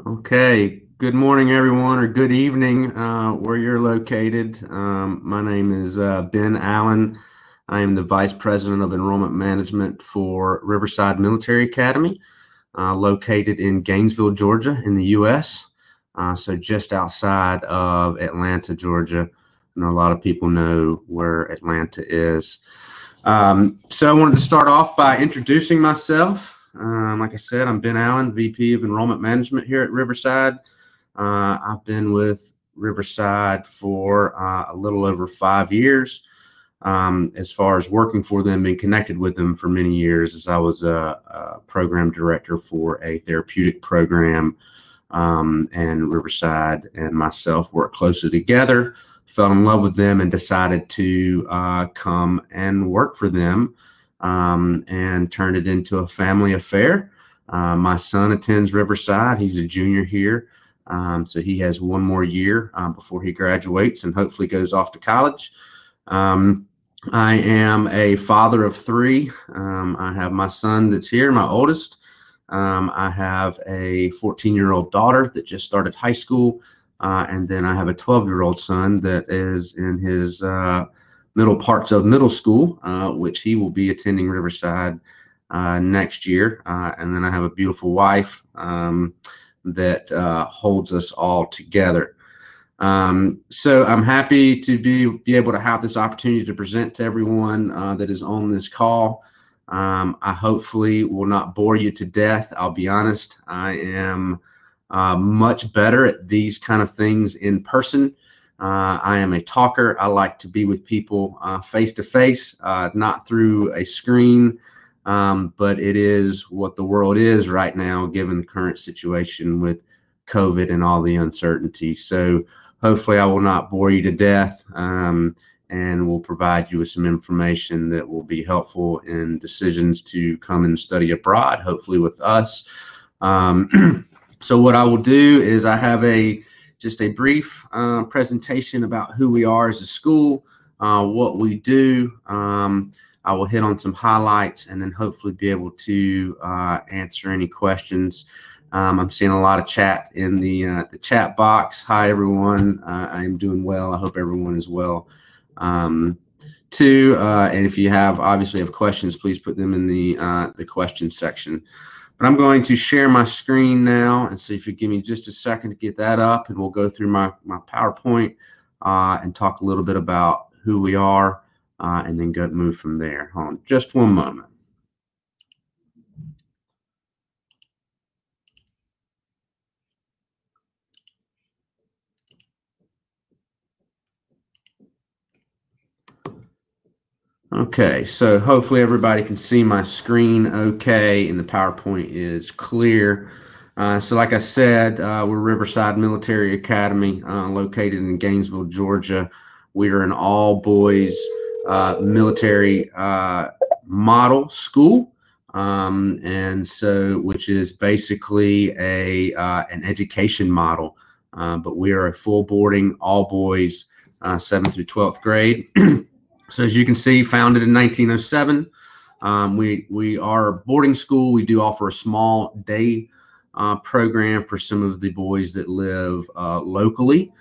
Okay, good morning, everyone, or good evening, where you're located. My name is Ben Allen. I am the Vice President of Enrollment Management for Riverside Military Academy, located in Gainesville, Georgia, in the U.S., so just outside of Atlanta, Georgia. I know a lot of people know where Atlanta is. So I wanted to start off by introducing myself. Like I said, I'm Ben Allen, VP of Enrollment Management here at Riverside. I've been with Riverside for a little over 5 years. As far as working for them and connected with them for many years, as I was a program director for a therapeutic program, and Riverside and myself worked closely together, fell in love with them, and decided to come and work for them. And turned it into a family affair. My son attends Riverside. He's a junior here. So he has one more year before he graduates and hopefully goes off to college. I am a father of three. I have my son that's here, my oldest. I have a 14-year-old daughter that just started high school. And then I have a 12-year-old son that is in his middle parts of middle school, which he will be attending Riverside next year. And then I have a beautiful wife that holds us all together. So I'm happy to be able to have this opportunity to present to everyone that is on this call. I hopefully will not bore you to death. I'll be honest, I am much better at these kind of things in person. I am a talker. I like to be with people face to face, not through a screen, but it is what the world is right now, given the current situation with COVID and all the uncertainty. So hopefully I will not bore you to death, and will provide you with some information that will be helpful in decisions to come and study abroad, hopefully with us. So what I will do is I have just a brief presentation about who we are as a school, what we do. I will hit on some highlights and then hopefully be able to answer any questions. I'm seeing a lot of chat in the chat box. Hi, everyone. I am doing well. I hope everyone is well too. And if you obviously have questions, please put them in the questions section. But I'm going to share my screen now, and so if you give me just a second to get that up, and we'll go through my PowerPoint and talk a little bit about who we are, and then move from there. Hold on just one moment. Okay, so hopefully everybody can see my screen okay, and the PowerPoint is clear. So like I said, we're Riverside Military Academy, located in Gainesville, Georgia. We are an all-boys military model school, and so which is basically an education model. But we are a full boarding, all-boys, 7th through 12th grade. So as you can see, founded in 1907. We are a boarding school. We do offer a small day program for some of the boys that live locally.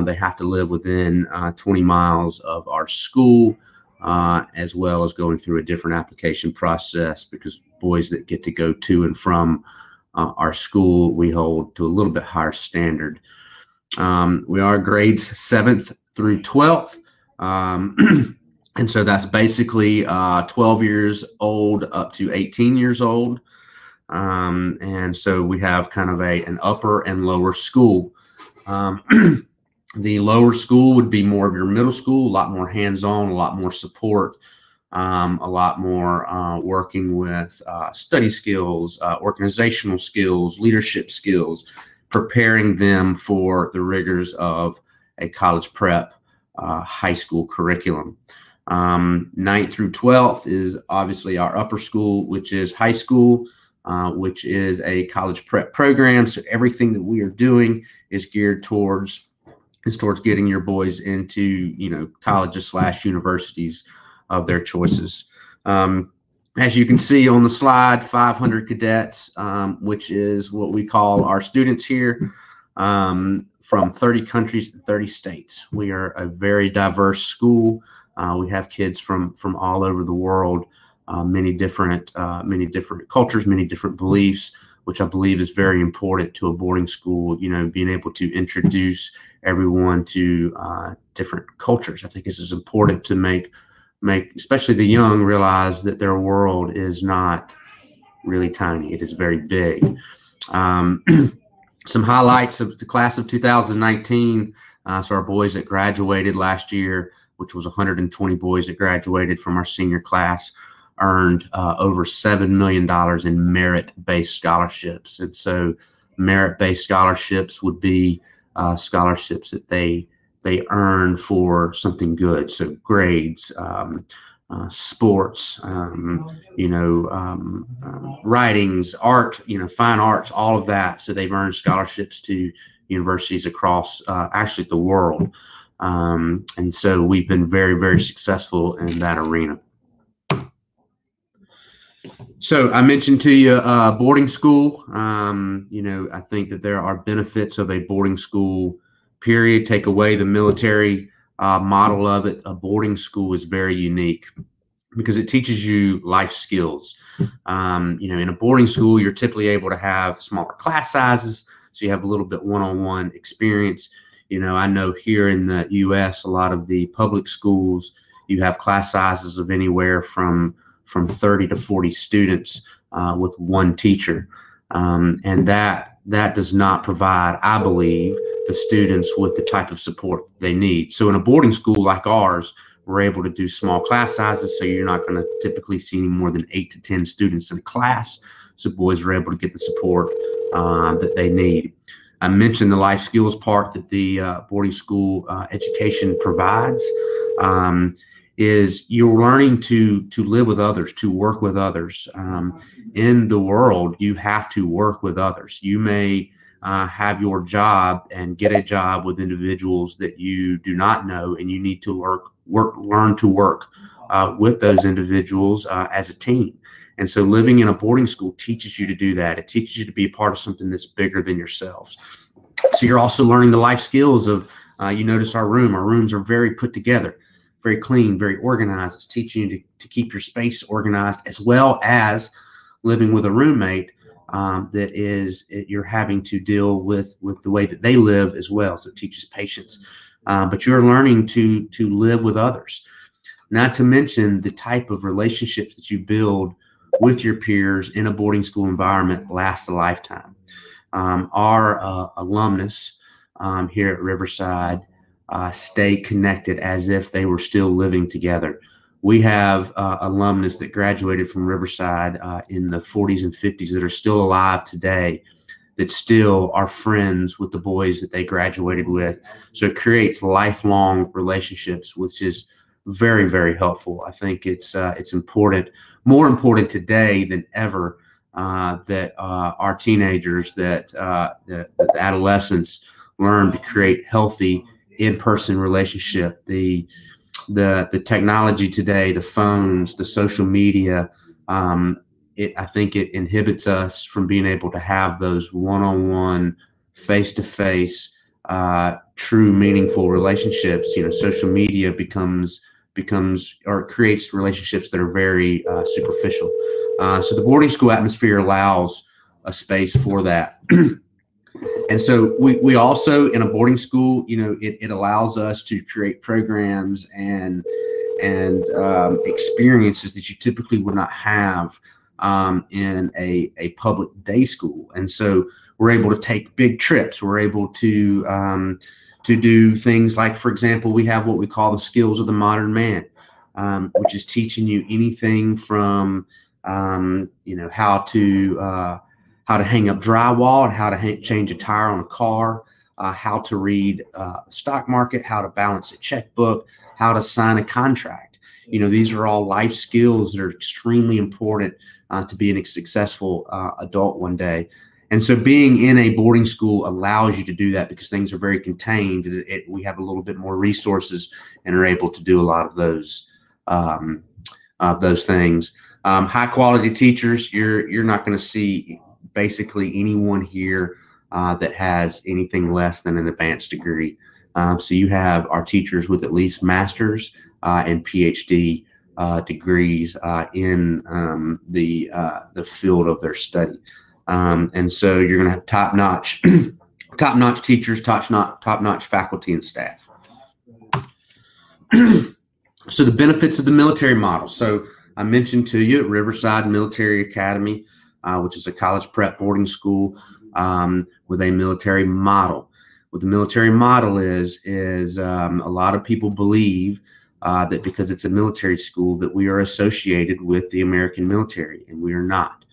They have to live within 20 miles of our school, as well as going through a different application process, because boys that get to go to and from our school, we hold to a little bit higher standard. We are grades 7th through 12th. And so that's basically 12 years old up to 18 years old. And so we have kind of an upper and lower school. The lower school would be more of your middle school, a lot more hands-on, a lot more support, a lot more working with study skills, organizational skills, leadership skills, preparing them for the rigors of a college prep high school curriculum. 9th through 12th is obviously our upper school, which is high school, which is a college prep program. So everything that we are doing is geared towards getting your boys into, colleges / universities of their choices. As you can see on the slide, 500 cadets, which is what we call our students here, from 30 countries and 30 states. We are a very diverse school. We have kids from all over the world, many different cultures, many different beliefs, which I believe is very important to a boarding school. You know, being able to introduce everyone to different cultures. I think this is important to make especially the young realize that their world is not really tiny. It is very big. Some highlights of the class of 2019. So our boys that graduated last year, which was 120 boys that graduated from our senior class, earned over $7 million in merit-based scholarships. And so merit-based scholarships would be scholarships that they earn for something good. So grades, sports, writings, art, fine arts, all of that. So they've earned scholarships to universities across actually the world. And so we've been very, very successful in that arena. So I mentioned to you boarding school. I think that there are benefits of a boarding school, period. Take away the military model of it. A boarding school is very unique because it teaches you life skills. In a boarding school, you're typically able to have smaller class sizes, so you have a little bit one-on-one experience. I know here in the U.S., a lot of the public schools, you have class sizes of anywhere from 30 to 40 students with one teacher. And that does not provide, I believe, the students with the type of support they need. So in a boarding school like ours, we're able to do small class sizes. So you're not going to typically see any more than 8 to 10 students in a class. So boys are able to get the support that they need. I mentioned the life skills part that the boarding school education provides. Is you're learning to live with others, to work with others. In the world, you have to work with others. You may have your job and get a job with individuals that you do not know, and you need to learn to work with those individuals as a team. And so living in a boarding school teaches you to do that. It teaches you to be a part of something that's bigger than yourselves. So you're also learning the life skills of, you notice our rooms are very put together, very clean, very organized. It's teaching you to keep your space organized, as well as living with a roommate you're having to deal with the way that they live as well. So it teaches patience. But you're learning to live with others, not to mention the type of relationships that you build with your peers in a boarding school environment lasts a lifetime. Our alumnus here at Riverside stay connected as if they were still living together. We have alumnus that graduated from Riverside in the 40s and 50s that are still alive today, that still are friends with the boys that they graduated with. So it creates lifelong relationships, which is very, very helpful. I think it's important, more important today than ever, that our teenagers, that the adolescents learn to create healthy in-person relationship. The technology today, the phones, the social media, I think it inhibits us from being able to have those one-on-one, face-to-face, true, meaningful relationships. Social media becomes or creates relationships that are very superficial. So the boarding school atmosphere allows a space for that. And so we also, in a boarding school, it allows us to create programs and experiences that you typically would not have in a public day school. And so we're able to take big trips. We're able to do things like, for example, we have what we call the skills of the modern man, which is teaching you anything from how to hang up drywall, how to change a tire on a car, how to read a stock market, how to balance a checkbook, how to sign a contract. These are all life skills that are extremely important to being a successful adult one day. And so being in a boarding school allows you to do that because things are very contained. We have a little bit more resources and are able to do a lot of those things. High quality teachers, you're not going to see basically anyone here that has anything less than an advanced degree. So you have our teachers with at least master's and PhD degrees in the field of their study. And so you're going to have top-notch top-notch teachers, top-notch faculty and staff. So the benefits of the military model. So I mentioned to you Riverside Military Academy, which is a college prep boarding school with a military model. What the military model is a lot of people believe that because it's a military school that we are associated with the American military, and we are not.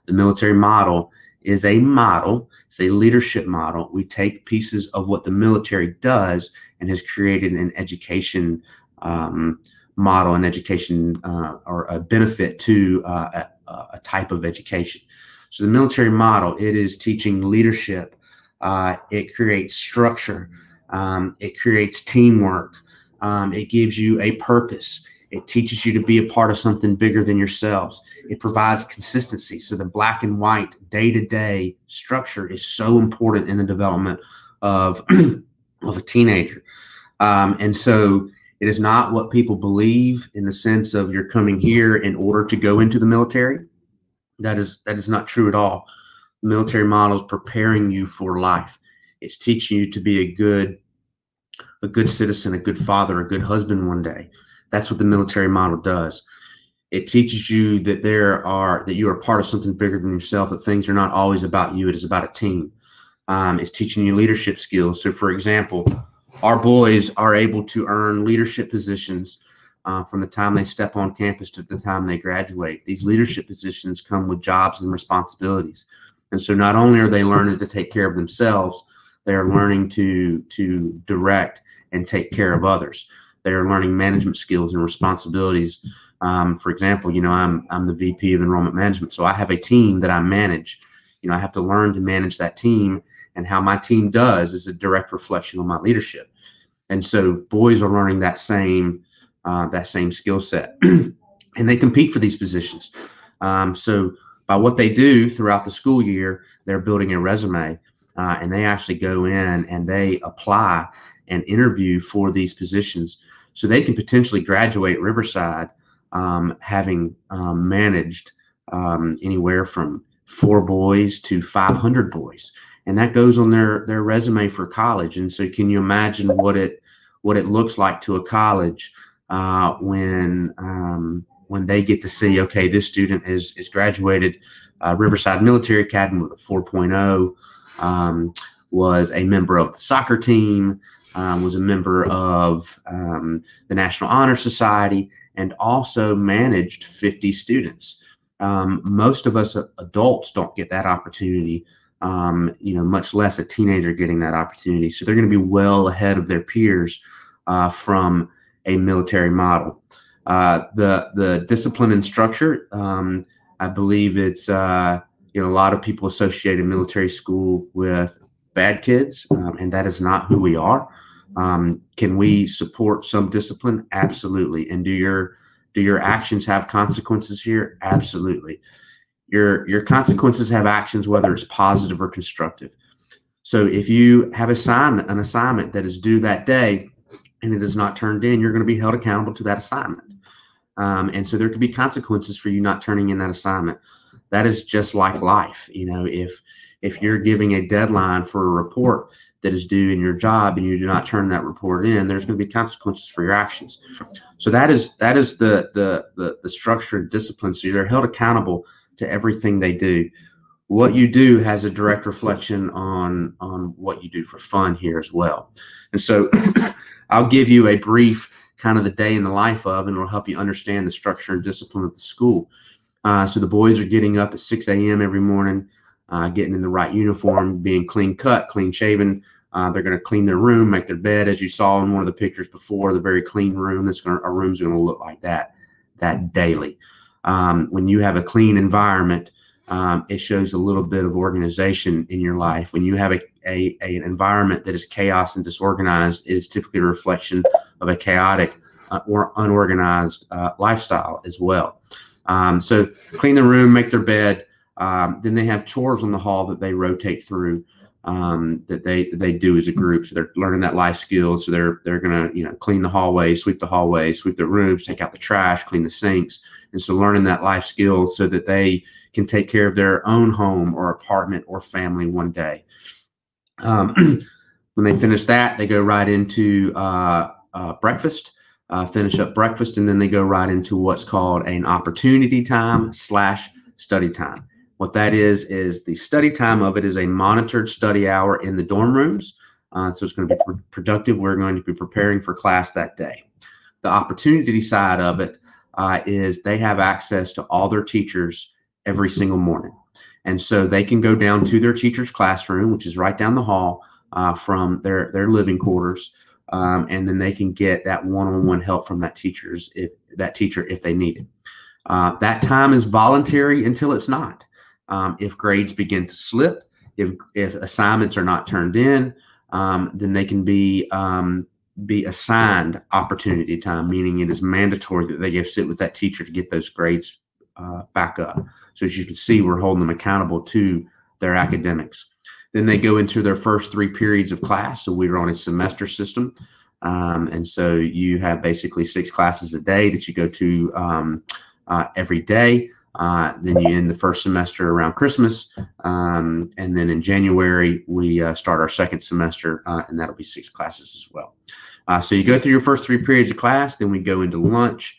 The military model is a model. It's a leadership model. We take pieces of what the military does and has created an education model, an education or a benefit to a type of education. So the military model, it is teaching leadership. It creates structure. It creates teamwork. It gives you a purpose. It teaches you to be a part of something bigger than yourselves. It provides consistency. So the black and white day-to-day structure is so important in the development of a teenager. And so it is not what people believe in the sense of you're coming here in order to go into the military. That is not true at all. The military model is preparing you for life. It's teaching you to be a good citizen, a good father, a good husband one day. That's what the military model does. It teaches you that you are part of something bigger than yourself, that things are not always about you. It is about a team. It's teaching you leadership skills. So for example, our boys are able to earn leadership positions from the time they step on campus to the time they graduate. These leadership positions come with jobs and responsibilities. And so not only are they learning to take care of themselves, they are learning to direct and take care of others. They are learning management skills and responsibilities. For example, I'm the VP of enrollment management, so I have a team that I manage. I have to learn to manage that team, and how my team does is a direct reflection on my leadership. And so boys are learning that same skill set, and they compete for these positions. So by what they do throughout the school year, they're building a resume, and they actually go in and they apply and interview for these positions, so they can potentially graduate Riverside having managed anywhere from 4 boys to 500 boys, and that goes on their resume for college. And so, can you imagine what it looks like to a college when they get to see, okay, this student is graduated Riverside Military Academy with a 4.0, was a member of the soccer team, was a member of the National Honor Society, and also managed 50 students. Most of us adults don't get that opportunity, much less a teenager getting that opportunity. So they're going to be well ahead of their peers from a military model. The discipline and structure, I believe it's, a lot of people associate a military school with bad kids, and that is not who we are. Can we support some discipline? Absolutely. And do your actions have consequences here? Absolutely. Your consequences have actions, whether it's positive or constructive. So if you have an assignment that is due that day and it is not turned in, you're going to be held accountable to that assignment. And so there could be consequences for you not turning in that assignment. That is just like life. If you're giving a deadline for a report that is due in your job and you do not turn that report in, there's going to be consequences for your actions. So that is the structure and discipline. So they're held accountable to everything they do. What you do has a direct reflection on what you do for fun here as well. And so I'll give you a brief kind of the day in the life of, and it'll help you understand the structure and discipline of the school. So the boys are getting up at 6 a.m. every morning, getting in the right uniform, being clean cut, clean shaven. They're going to clean their room, make their bed, as you saw in one of the pictures before, the very clean room. Our room's going to look like that daily. When you have a clean environment, it shows a little bit of organization in your life. When you have an environment that is chaos and disorganized, it is typically a reflection of a chaotic or unorganized lifestyle as well. So clean the room, make their bed. Then they have chores on the hall that they rotate through, that they do as a group. So they're learning that life skills. So they're gonna clean the hallways, sweep the rooms, take out the trash, clean the sinks, and so learning that life skills so that they can take care of their own home or apartment or family one day. When they finish that, they go right into breakfast. Finish up breakfast, and then they go right into what's called an opportunity time / study time. What that is the study time of it is a monitored study hour in the dorm rooms. So it's going to be productive. We're going to be preparing for class that day. The opportunity side of it is they have access to all their teachers every single morning. And so they can go down to their teacher's classroom, which is right down the hall from their living quarters. And then they can get that one-on-one help from that teacher if they need it. That time is voluntary until it's not. If grades begin to slip, if assignments are not turned in, then they can be assigned opportunity time, meaning it is mandatory that they go sit with that teacher to get those grades back up. So as you can see, we're holding them accountable to their academics. Then they go into their first 3 periods of class. So we're on a semester system. And so you have basically 6 classes a day that you go to every day. Then you end the first semester around Christmas. And then in January, we start our second semester, and that'll be 6 classes as well. So you go through your first 3 periods of class, then we go into lunch.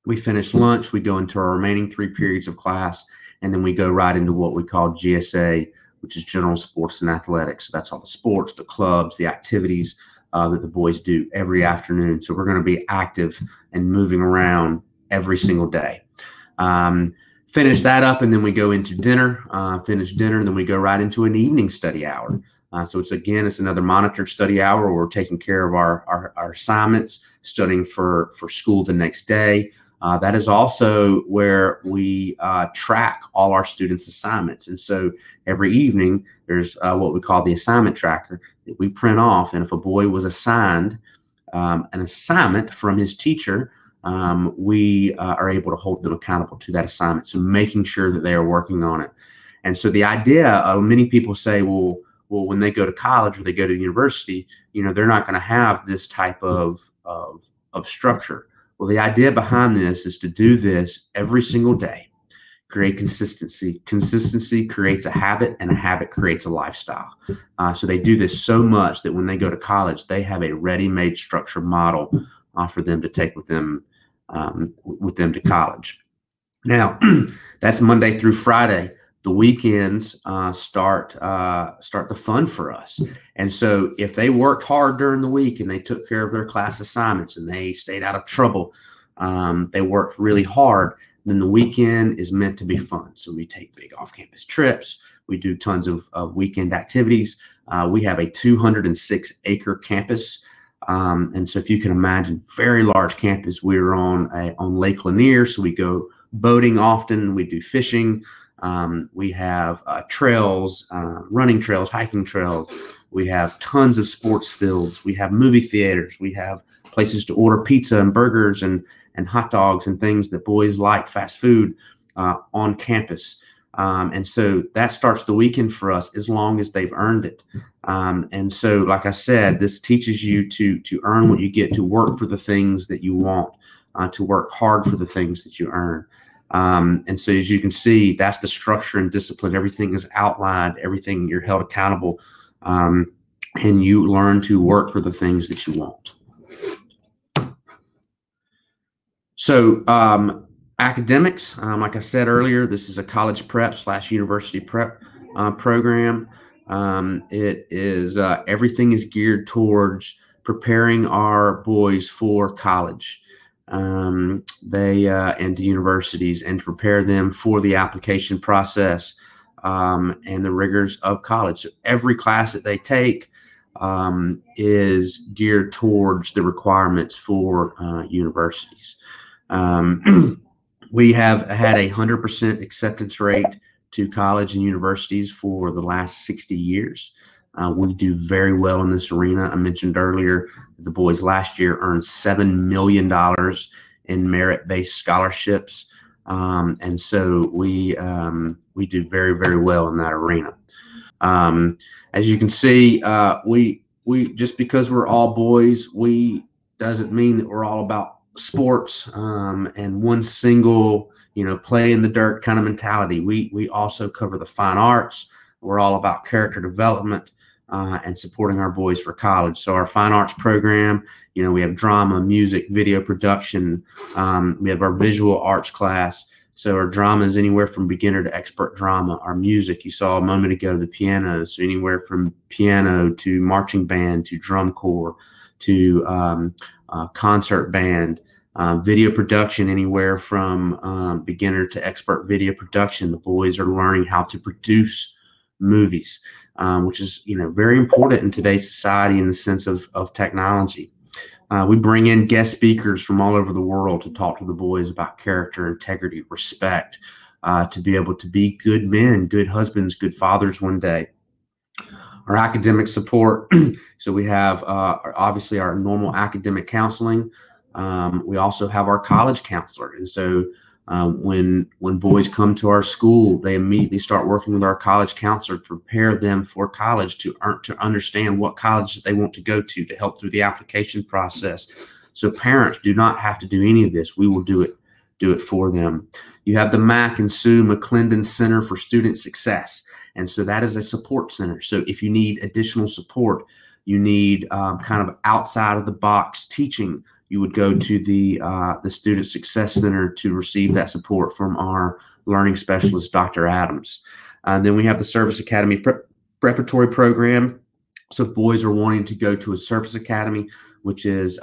We finish lunch, we go into our remaining 3 periods of class, and then we go right into what we call GSA, which is general sports and athletics. So that's all the sports, the clubs, the activities that the boys do every afternoon. So we're going to be active and moving around every single day. Finish that up, and then we go into dinner, finish dinner, and then we go right into an evening study hour. So it's another monitored study hour where we're taking care of our assignments, studying for school the next day. That is also where we track all our students' assignments. And so every evening, there's what we call the assignment tracker that we print off. And if a boy was assigned an assignment from his teacher, we are able to hold them accountable to that assignment. So making sure that they are working on it. And so the idea, many people say, well, when they go to college or they go to university, they're not going to have this type of structure. Well, the idea behind this is to do this every single day, create consistency. Consistency creates a habit, and a habit creates a lifestyle. So they do this so much that when they go to college, they have a ready-made structure model for them to take with them to college. Now, that's Monday through Friday. The weekends start the fun for us. And so if they worked hard during the week and they took care of their class assignments and they stayed out of trouble, they worked really hard, then the weekend is meant to be fun. So we take big off-campus trips. We do tons of weekend activities. We have a 206-acre campus. And so if you can imagine, very large campus. We're on Lake Lanier, so we go boating often. We do fishing. We have trails, running trails, hiking trails. We have tons of sports fields. We have movie theaters. We have places to order pizza and burgers and hot dogs and things that boys like, fast food, on campus. And so that starts the weekend for us as long as they've earned it. And so, like I said, this teaches you to earn what you get, to work for the things that you want, to work hard for the things that you earn. And so as you can see, that's the structure and discipline. Everything is outlined, everything, you're held accountable, and you learn to work for the things that you want. So academics, like I said earlier, this is a college prep / university prep program. It is everything is geared towards preparing our boys for college. And to universities, and to prepare them for the application process and the rigors of college. So every class that they take is geared towards the requirements for universities. We have had 100% acceptance rate to college and universities for the last 60 years. We do very well in this arena. I mentioned earlier the boys last year earned $7 million in merit-based scholarships. And so we do very, very well in that arena. As you can see, we just because we're all boys, doesn't mean that we're all about sports and one single, play in the dirt kind of mentality. We also cover the fine arts. We're all about character development and supporting our boys for college. So our fine arts program, we have drama, music, video production. We have our visual arts class. So our drama is anywhere from beginner to expert drama. Our music, you saw a moment ago, the piano. So anywhere from piano to marching band to drum corps to concert band. Video production, anywhere from beginner to expert video production. The boys are learning how to produce movies, which is very important in today's society in the sense of technology. We bring in guest speakers from all over the world to talk to the boys about character, integrity, respect, to be able to be good men, good husbands, good fathers one day. Our academic support. So we have obviously our normal academic counseling. We also have our college counselor. And so when boys come to our school, they immediately start working with our college counselor to prepare them for college, to understand what college they want to go to help through the application process. So parents do not have to do any of this. We will do it for them. You have the Mac and Sue McClendon Center for Student Success. And so that is a support center. So if you need additional support, you need kind of outside of the box teaching, you would go to the Student Success Center to receive that support from our learning specialist, Dr. Adams. Then we have the Service Academy Preparatory Program. So if boys are wanting to go to a service academy, which is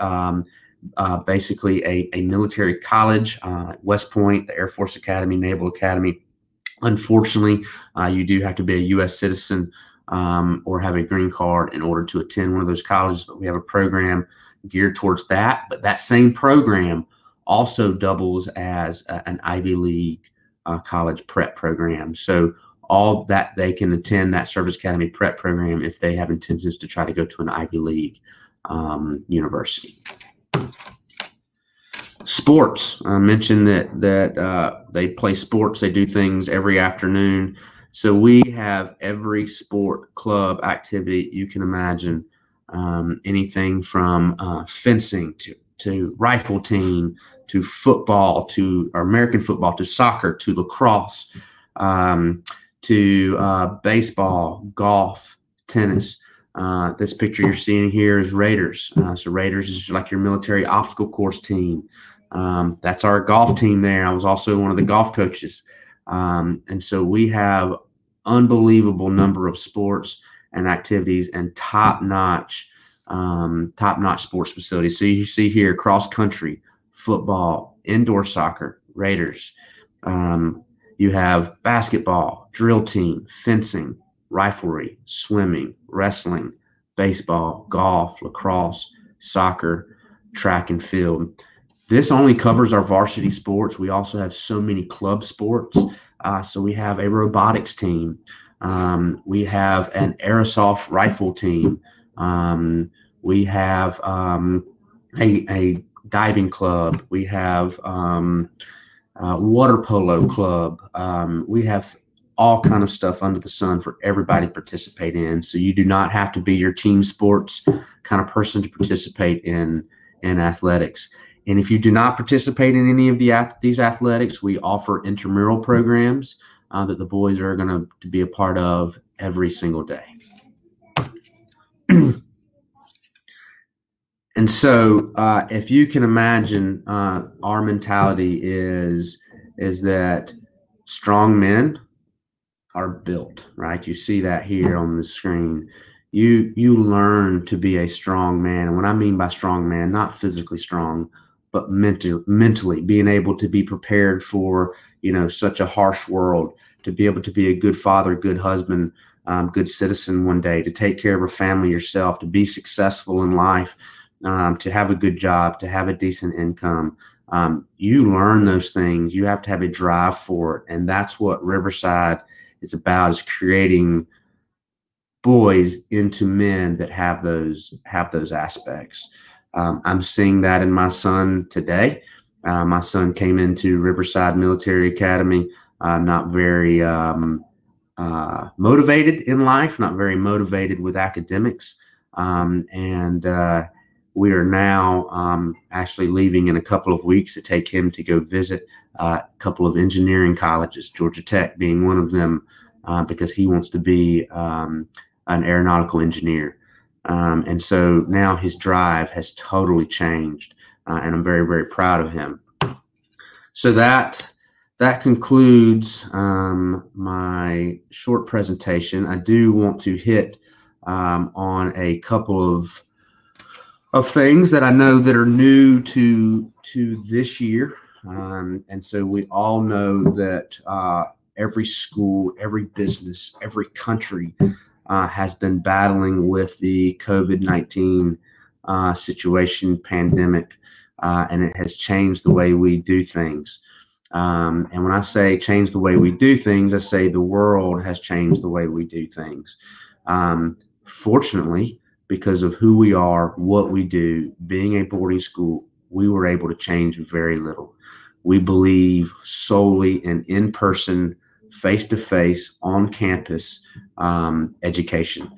basically a military college, West Point, the Air Force Academy, Naval Academy. Unfortunately, you do have to be a U.S. citizen or have a green card in order to attend one of those colleges, but we have a program geared towards that. But that same program also doubles as an Ivy League college prep program. So all that they can attend that Service Academy prep program if they have intentions to try to go to an Ivy League university. Sports. I mentioned that they play sports. They do things every afternoon. So we have every sport club activity you can imagine. Anything from fencing to rifle team to football to American football to soccer to lacrosse to baseball, golf, tennis. This picture you're seeing here is Raiders. So Raiders is like your military obstacle course team. That's our golf team there. I was also one of the golf coaches. And so we have unbelievable number of sports and activities and top-notch sports facilities. So you see here cross country, football, indoor soccer, Raiders. You have basketball, drill team, fencing, riflery, swimming, wrestling, baseball, golf, lacrosse, soccer, track and field. This only covers our varsity sports. We also have so many club sports. So we have a robotics team. We have an airsoft rifle team. We have a diving club. We have water polo club. We have all kind of stuff under the sun for everybody to participate in. So you do not have to be your team sports kind of person to participate in athletics. And if you do not participate in any of these athletics, we offer intramural programs that the boys are going to be a part of every single day. And so if you can imagine, our mentality is that strong men are built, right? You see that here on the screen. You learn to be a strong man. And what I mean by strong man, not physically strong, but mentally being able to be prepared for, such a harsh world, to be able to be a good father, good husband, good citizen one day, to take care of a family yourself, to be successful in life, to have a good job, to have a decent income. You learn those things. You have to have a drive for it. And that's what Riverside is about, is creating boys into men that have those aspects. I'm seeing that in my son today. My son came into Riverside Military Academy not very motivated in life, not very motivated with academics. And we are now actually leaving in a couple of weeks to take him to go visit a couple of engineering colleges, Georgia Tech being one of them, because he wants to be an aeronautical engineer. And so now his drive has totally changed, and I'm very, very proud of him. So that concludes my short presentation. I do want to hit on a couple of things that I know that are new to this year. And so we all know that every school, every business, every country has been battling with the COVID-19 situation, pandemic, and it has changed the way we do things. And when I say change the way we do things, I say the world has changed the way we do things. Fortunately, because of who we are, what we do, being a boarding school, we were able to change very little. We believe solely in person, face-to-face, on campus education.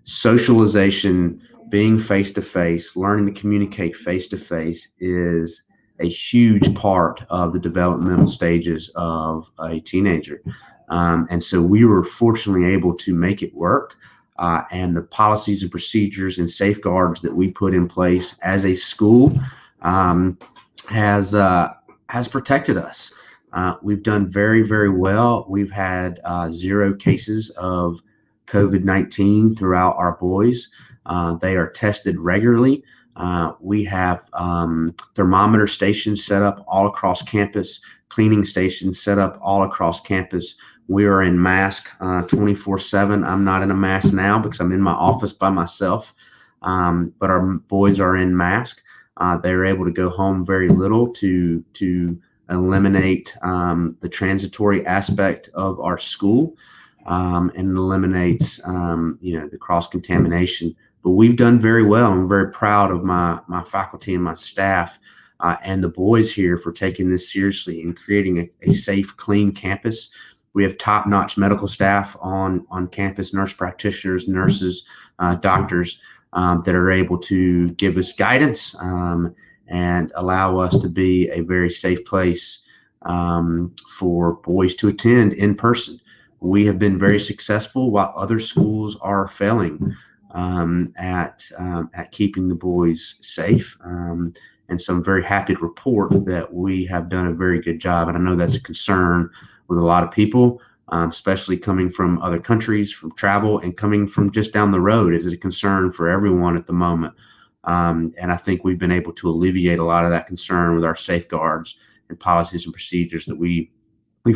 Socialization, being face-to-face, learning to communicate face-to-face is a huge part of the developmental stages of a teenager. And so we were fortunately able to make it work. And the policies and procedures and safeguards that we put in place as a school has protected us. We've done very, very well. We've had 0 cases of COVID-19 throughout our boys. They are tested regularly. We have thermometer stations set up all across campus, cleaning stations set up all across campus. We are in mask 24/7. I'm not in a mask now because I'm in my office by myself, but our boys are in mask. They're able to go home very little to eliminate the transitory aspect of our school, and eliminates the cross-contamination. But we've done very well. I'm very proud of my faculty and my staff and the boys here for taking this seriously and creating a safe, clean campus. We have top-notch medical staff on campus, nurse practitioners, nurses, doctors that are able to give us guidance and allow us to be a very safe place for boys to attend in person. We have been very successful while other schools are failing at keeping the boys safe. And so I'm very happy to report that we have done a very good job. And I know that's a concern with a lot of people, especially coming from other countries, from travel, and coming from just down the road. It is a concern for everyone at the moment. And I think we've been able to alleviate a lot of that concern with our safeguards and policies and procedures that we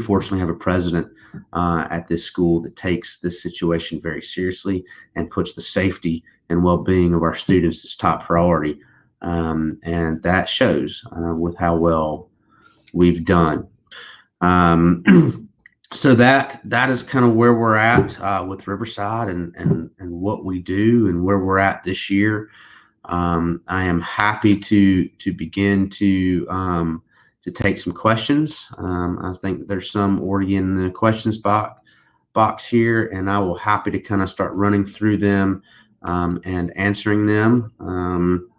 fortunately have a president at this school that takes this situation very seriously and puts the safety and well-being of our students as top priority. And that shows with how well we've done. So that is kind of where we're at with Riverside and what we do and where we're at this year. I am happy to begin to take some questions. I think there's some already in the questions box here, and I will happy to kind of start running through them and answering them.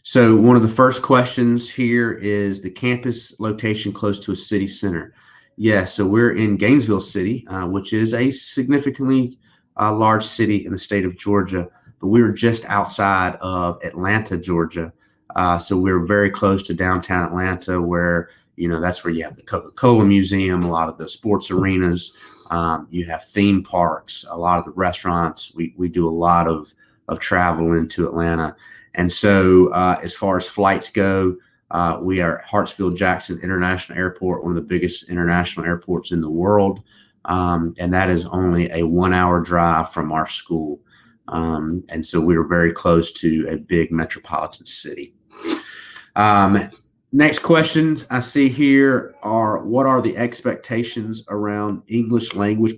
So one of the first questions here is the campus location close to a city center. Yes, so we're in Gainesville City, which is a significantly large city in the state of Georgia, but we were just outside of Atlanta, Georgia. So we're very close to downtown Atlanta, where, that's where you have the Coca-Cola Museum, a lot of the sports arenas, you have theme parks, a lot of the restaurants. We do a lot of travel into Atlanta. And so as far as flights go, we are at Hartsfield-Jackson International Airport, one of the biggest international airports in the world. And that is only a 1-hour drive from our school. And so we are very close to a big metropolitan city. Next questions I see here are, what are the expectations around English language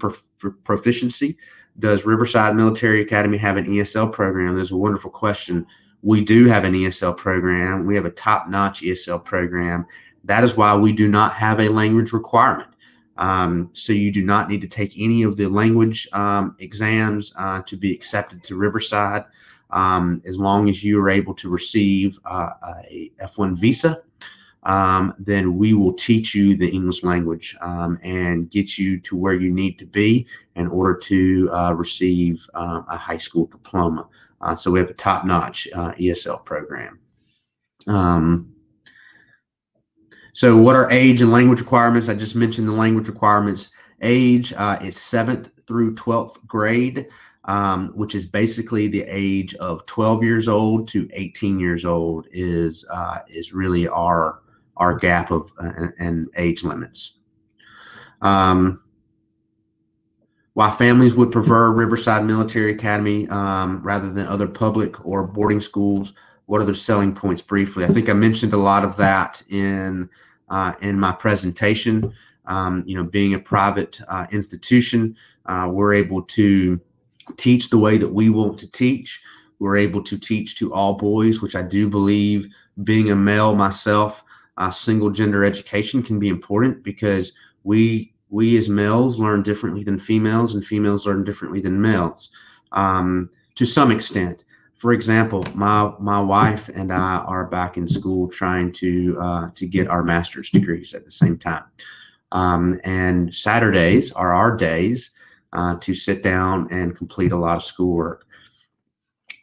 proficiency? Does Riverside Military Academy have an ESL program? That's a wonderful question. we do have an ESL program. We have a top-notch ESL program. That is why we do not have a language requirement. So you do not need to take any of the language exams to be accepted to Riverside. As long as you are able to receive a F1 visa, then we will teach you the English language and get you to where you need to be in order to receive a high school diploma. So we have a top-notch ESL program. So what are age and language requirements? I just mentioned the language requirements. Age is 7th through 12th grade, which is basically the age of 12 years old to 18 years old is really our gap of and age limits. While families would prefer Riverside Military Academy rather than other public or boarding schools, what are the selling points briefly? I think I mentioned a lot of that in my presentation. Being a private institution, we're able to teach the way that we want to teach. We're able to teach to all boys, which I do believe, being a male myself, single gender education can be important because we as males learn differently than females, and females learn differently than males to some extent. For example, my wife and I are back in school trying to get our master's degrees at the same time. And Saturdays are our days to sit down and complete a lot of schoolwork.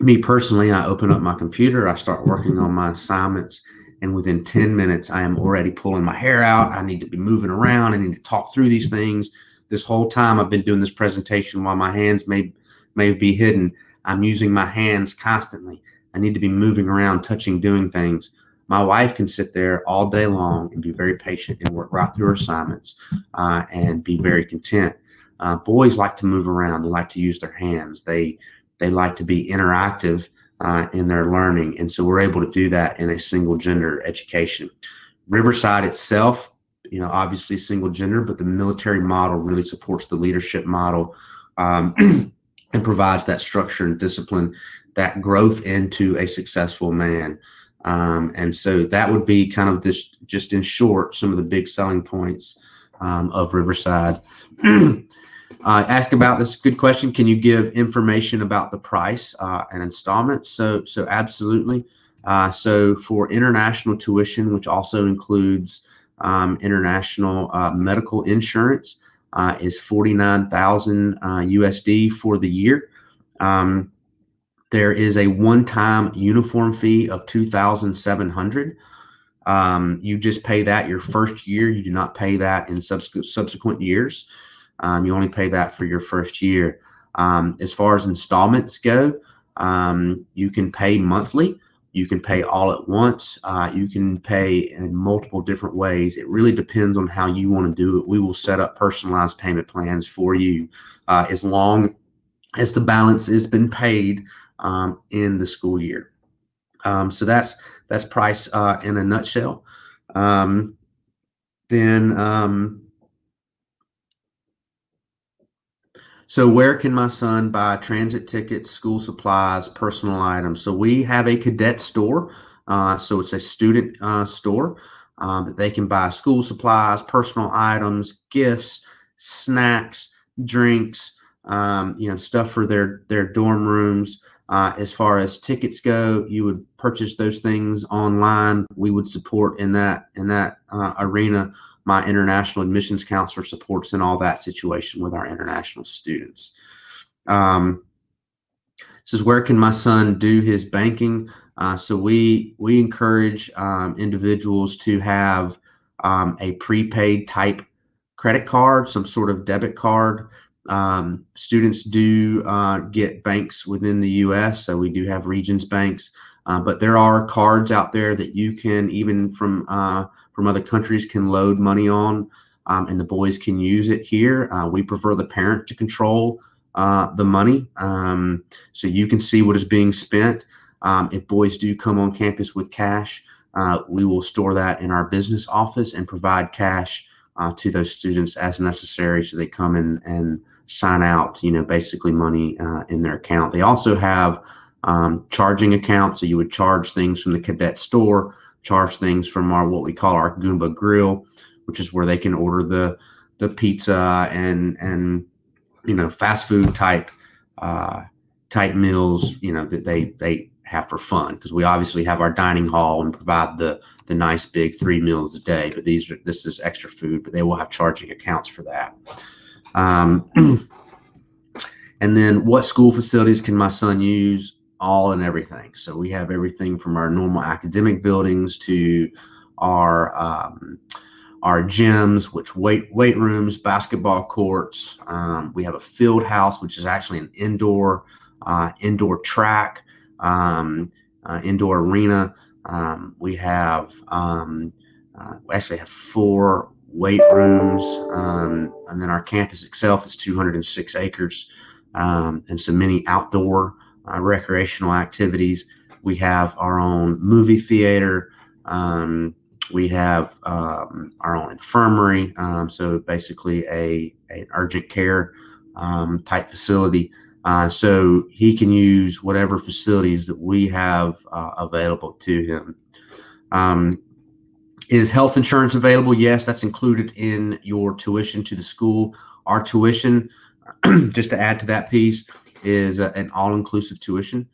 Me personally, I open up my computer, I start working on my assignments, and within 10 minutes, I am already pulling my hair out. I need to be moving around. I need to talk through these things. This whole time I've been doing this presentation while my hands may be hidden, I'm using my hands constantly. I need to be moving around, touching, doing things. My wife can sit there all day long and be very patient and work right through her assignments and be very content. Boys like to move around. They like to use their hands. They like to be interactive in their learning. And so we're able to do that in a single gender education. Riverside itself, obviously single gender, but the military model really supports the leadership model and provides that structure and discipline, that growth into a successful man. And so that would be kind of this, just in short, some of the big selling points of Riverside. Ask about this, good question. Can you give information about the price and installments? So absolutely. So for international tuition, which also includes international medical insurance, is $49,000 USD for the year. There is a one-time uniform fee of $2,700. You just pay that your first year. You do not pay that in subsequent years. You only pay that for your first year. As far as installments go, you can pay monthly. You can pay all at once. You can pay in multiple different ways. It really depends on how you want to do it. We will set up personalized payment plans for you as long as the balance has been paid in the school year. So that's price in a nutshell. So where can my son buy transit tickets, school supplies, personal items? So we have a cadet store. So it's a student store that they can buy school supplies, personal items, gifts, snacks, drinks, stuff for their dorm rooms. As far as tickets go, you would purchase those things online. We would support in that arena. My international admissions counselor supports in all that situation with our international students. Says, where can my son do his banking? So we encourage individuals to have a prepaid type credit card, some sort of debit card. Students do get banks within the U.S., so we do have Regions banks, but there are cards out there that you can, even from other countries, can load money on, and the boys can use it here. We prefer the parent to control the money, so you can see what is being spent. If boys do come on campus with cash, we will store that in our business office and provide cash to those students as necessary, so they come in and sign out, basically money in their account. They also have charging accounts. So you would charge things from the cadet store, charge things from what we call our Goomba grill, which is where they can order the pizza and fast food type meals, that they have for fun, because we obviously have our dining hall and provide the nice big 3 meals a day, but this is extra food, but they will have charging accounts for that. And then what school facilities can my son use? All and everything. So we have everything from our normal academic buildings to our gyms, which weight rooms, basketball courts. We have a field house, which is actually an indoor track, indoor arena. We actually have 4 weight rooms, and then our campus itself is 206 acres, and so many outdoor recreational activities. We have our own movie theater. We have our own infirmary, so basically an urgent care type facility. So he can use whatever facilities that we have available to him. Is health insurance available? Yes, that's included in your tuition to the school. Our tuition, just to add to that piece, is an all-inclusive tuition.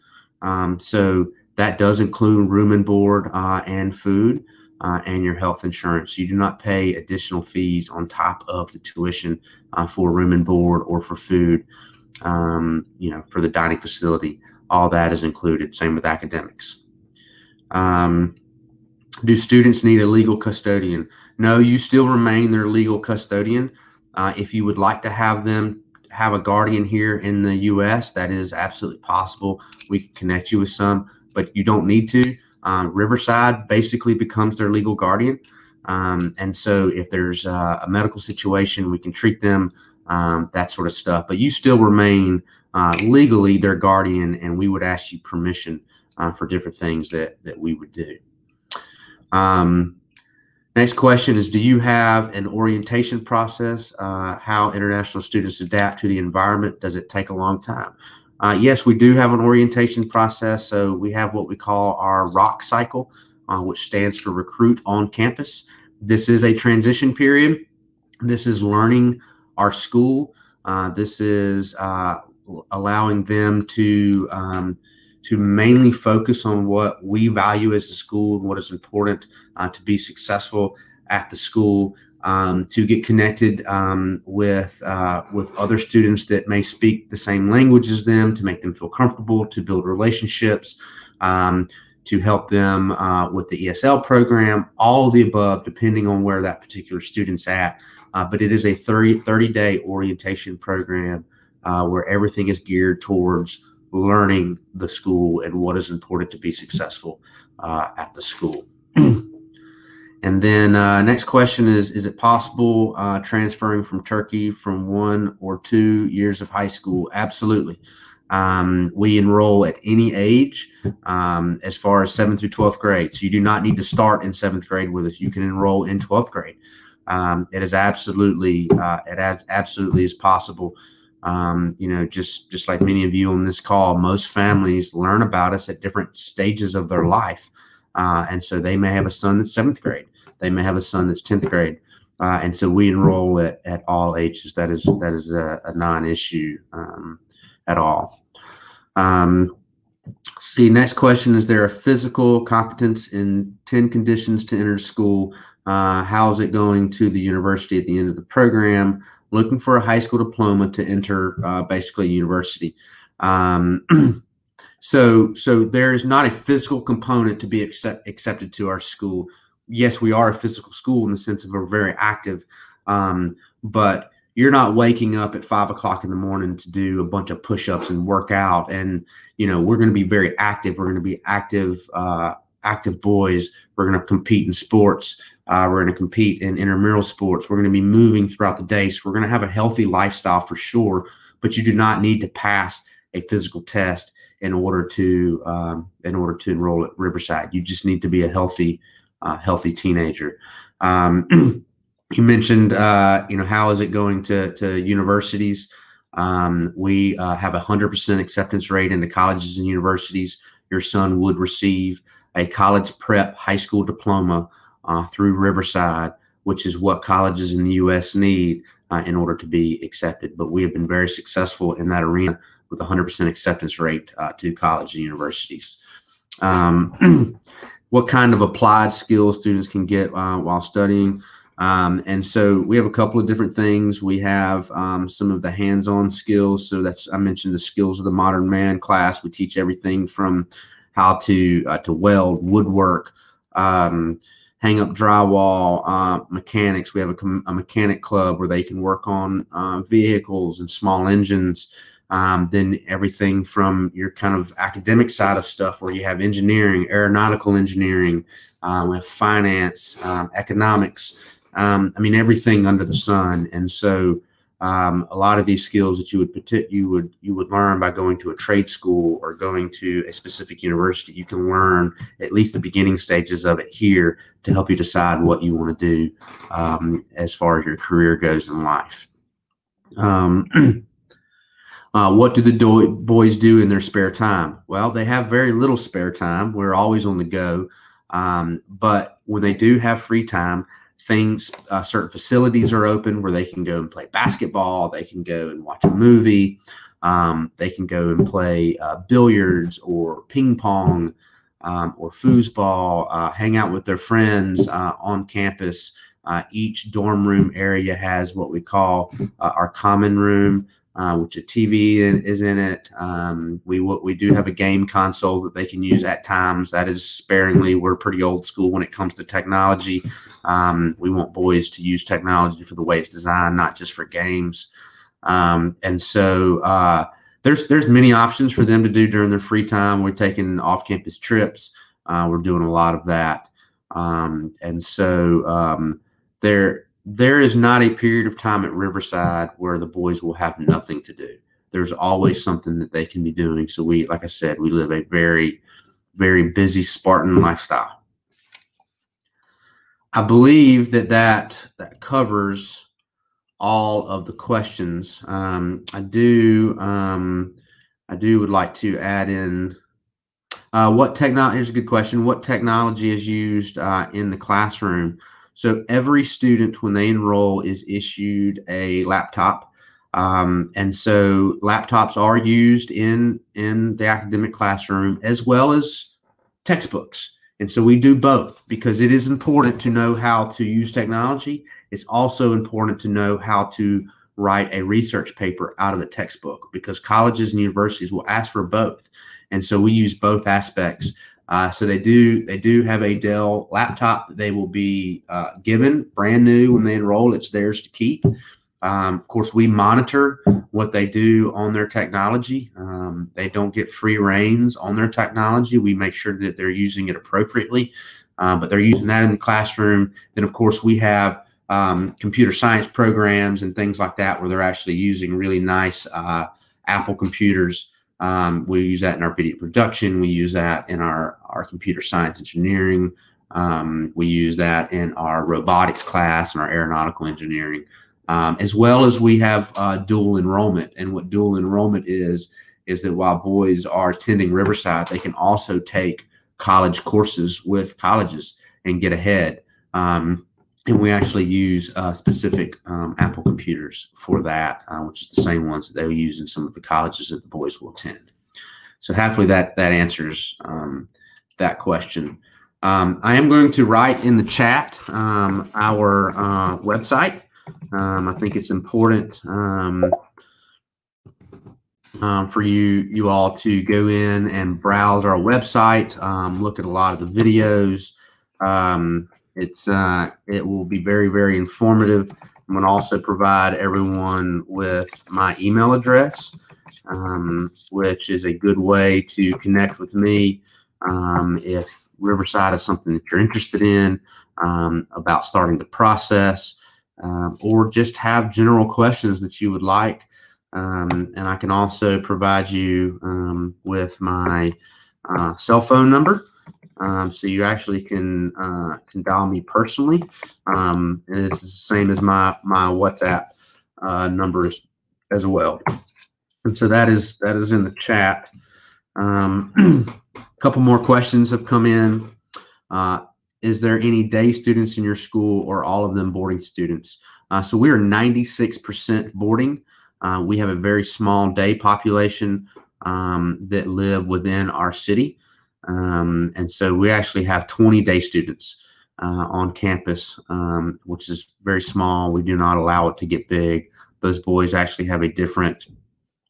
So that does include room and board and food and your health insurance. You do not pay additional fees on top of the tuition for room and board or for food, for the dining facility. All that is included. Same with academics. Do students need a legal custodian? No, you still remain their legal custodian. If you would like to have them have a guardian here in the U.S., that is absolutely possible. We can connect you with some, but you don't need to. Riverside basically becomes their legal guardian. And so if there's a medical situation, we can treat them, that sort of stuff. But you still remain legally their guardian, and we would ask you permission for different things that we would do. Next question is, do you have an orientation process? How international students adapt to the environment? Does it take a long time? Yes, we do have an orientation process. So we have what we call our ROC cycle, which stands for Recruit on Campus. This is a transition period. This is learning our school. This is allowing them to mainly focus on what we value as a school and what is important to be successful at the school, to get connected with other students that may speak the same language as them, to make them feel comfortable, to build relationships, to help them with the ESL program, all of the above, depending on where that particular student's at. But it is a 30-day orientation program where everything is geared towards learning the school and what is important to be successful at the school. And then next question is it possible transferring from Turkey from 1 or 2 years of high school? Absolutely. We enroll at any age as far as 7th through 12th grade. So you do not need to start in 7th grade with us. You can enroll in 12th grade. It is absolutely, absolutely is possible. Just like many of you on this call, most families learn about us at different stages of their life. And so they may have a son that's 7th grade. They may have a son that's 10th grade. And so we enroll at all ages. That is a non-issue at all. See, next question, is there a physical competence in 10 conditions to enter school? How is it going to the university at the end of the program? Looking for a high school diploma to enter basically a university. So there's not a physical component to be accepted to our school. Yes, we are a physical school in the sense of we're very active, but you're not waking up at 5 o'clock in the morning to do a bunch of push-ups and work out. And, we're going to be very active. We're going to be active boys. We're going to compete in sports. We're going to compete in intramural sports. We're going to be moving throughout the day. So we're going to have a healthy lifestyle for sure, but you do not need to pass a physical test in order to enroll at Riverside. You just need to be a healthy teenager. You mentioned, how is it going to universities? We have a 100% acceptance rate into colleges and universities. Your son would receive a college prep high school diploma through Riverside, which is what colleges in the U.S. need in order to be accepted. But we have been very successful in that arena with a 100% acceptance rate to college and universities. What kind of applied skills students can get while studying? And so we have a couple of different things. We have some of the hands-on skills. So I mentioned the skills of the modern man class. We teach everything from how to weld, woodwork, hang up drywall, mechanics. We have a mechanic club where they can work on vehicles and small engines. Then everything from your kind of academic side of stuff where you have engineering, aeronautical engineering, we have finance, economics. I mean, everything under the sun. And so a lot of these skills that you would learn by going to a trade school or going to a specific university, you can learn at least the beginning stages of it here to help you decide what you want to do as far as your career goes in life. What do the boys do in their spare time? Well, they have very little spare time. We're always on the go. But when they do have free time, certain facilities are open where they can go and play basketball. They can go and watch a movie. They can go and play billiards or ping pong or foosball, hang out with their friends on campus. Each dorm room area has what we call our common room, which a TV is in it. We do have a game console that they can use at times. That is sparingly. We're pretty old school when it comes to technology. We want boys to use technology for the way it's designed, not just for games. And so there's many options for them to do during their free time. We're taking off-campus trips. We're doing a lot of that. And so there is not a period of time at Riverside where the boys will have nothing to do. There's always something that they can be doing. So like I said, we live a very, very busy Spartan lifestyle. I believe that covers all of the questions. I would like to add in here's a good question. What technology is used in the classroom? So every student, when they enroll, is issued a laptop. And so laptops are used in the academic classroom as well as textbooks. And so we do both because it is important to know how to use technology. It's also important to know how to write a research paper out of a textbook because colleges and universities will ask for both. And so we use both aspects. So they do have a Dell laptop that they will be given brand new when they enroll. It's theirs to keep. Of course, we monitor what they do on their technology. They don't get free reins on their technology. We make sure that they're using it appropriately, but they're using that in the classroom. Then, of course, we have computer science programs and things like that where they're actually using really nice Apple computers. We use that in our video production. We use that in our computer science engineering. We use that in our robotics class and our aeronautical engineering, as well as we have dual enrollment. And what dual enrollment is that while boys are attending Riverside, they can also take college courses with colleges and get ahead. And we actually use specific Apple computers for that, which is the same ones that they will use in some of the colleges that the boys will attend. So hopefully that answers that question. I am going to write in the chat our website. I think it's important for you all to go in and browse our website, look at a lot of the videos. It will be very, very informative. I'm going to also provide everyone with my email address, which is a good way to connect with me if Riverside is something that you're interested in, about starting the process, or just have general questions that you would like. And I can also provide you with my cell phone number. So you actually can dial me personally. And it's the same as my WhatsApp number as well. And so that is in the chat. A couple more questions have come in. Is there any day students in your school, or all of them boarding students? So we are 96% boarding. We have a very small day population that live within our city. And so we actually have 20 day students on campus, which is very small. We do not allow it to get big. Those boys actually have a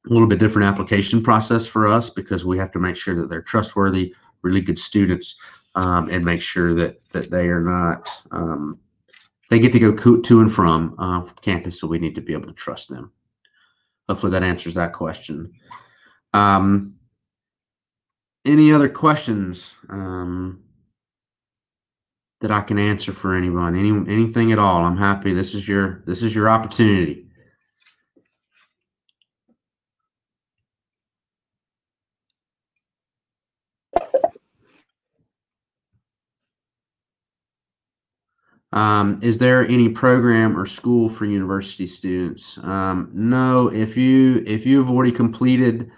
little bit different application process for us, because we have to make sure that they're trustworthy, really good students, and make sure that they are not, they get to go to and from campus, so we need to be able to trust them. Hopefully that answers that question. Any other questions that I can answer for anyone? Anything at all? I'm happy. This is your opportunity. Is there any program or school for university students? No. If you've already completed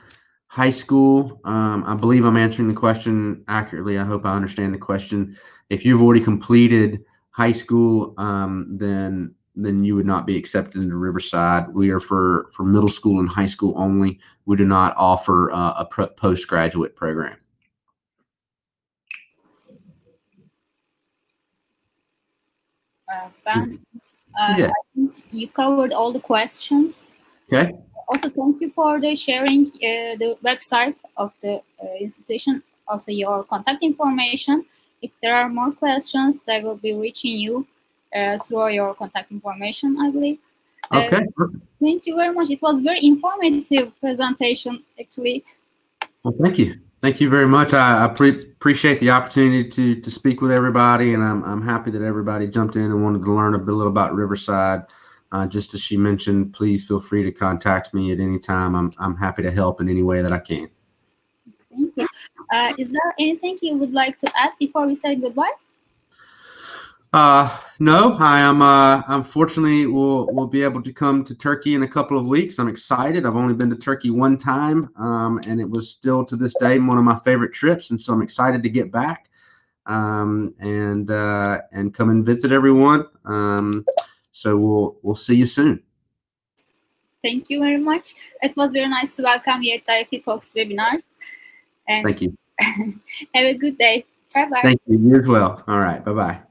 high school, I believe I'm answering the question accurately. I hope I understand the question. If you've already completed high school, then you would not be accepted into Riverside. We are for middle school and high school only. We do not offer a postgraduate program. Ben, I think you covered all the questions. Okay. Also, thank you for the sharing the website of the institution, also your contact information. If there are more questions, they will be reaching you through your contact information, I believe. Okay. Thank you very much. It was very informative presentation, actually. Well, thank you. Thank you very much. I appreciate the opportunity to speak with everybody, and I'm happy that everybody jumped in and wanted to learn a little about Riverside. Just as she mentioned, please feel free to contact me at any time. I'm happy to help in any way that I can. Thank you. Is there anything you would like to add before we say goodbye? No, I am. Unfortunately, we'll be able to come to Turkey in a couple of weeks. I'm excited. I've only been to Turkey one time, and it was still to this day one of my favorite trips. And so I'm excited to get back and come and visit everyone. So we'll see you soon. Thank you very much. It was very nice to welcome you at IEFT Talks webinars. And thank you. Have a good day. Bye bye. Thank you. You as well. All right. Bye bye.